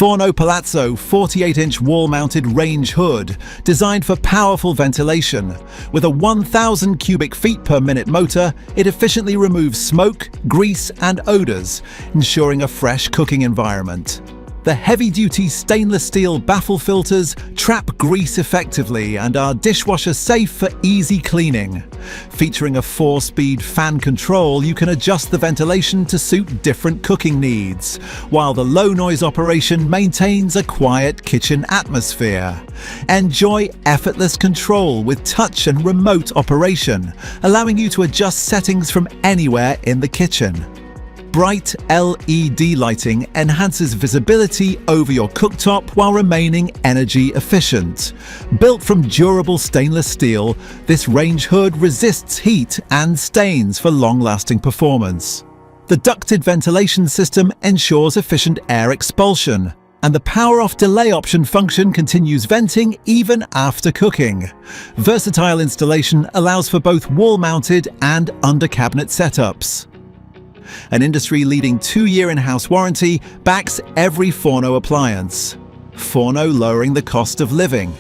Forno Palazzo 48-inch wall-mounted range hood, designed for powerful ventilation. With a 1,000 cubic feet per minute motor, it efficiently removes smoke, grease and odors, ensuring a fresh cooking environment. The heavy-duty stainless steel baffle filters trap grease effectively and are dishwasher-safe for easy cleaning. Featuring a 4-speed fan control, you can adjust the ventilation to suit different cooking needs, while the low-noise operation maintains a quiet kitchen atmosphere. Enjoy effortless control with touch and remote operation, allowing you to adjust settings from anywhere in the kitchen. Bright LED lighting enhances visibility over your cooktop while remaining energy efficient. Built from durable stainless steel, this range hood resists heat and stains for long-lasting performance. The ducted ventilation system ensures efficient air expulsion, and the power-off delay option function continues venting even after cooking. Versatile installation allows for both wall-mounted and under-cabinet setups. An industry-leading 2-year in-house warranty backs every Forno appliance. Forno, lowering the cost of living.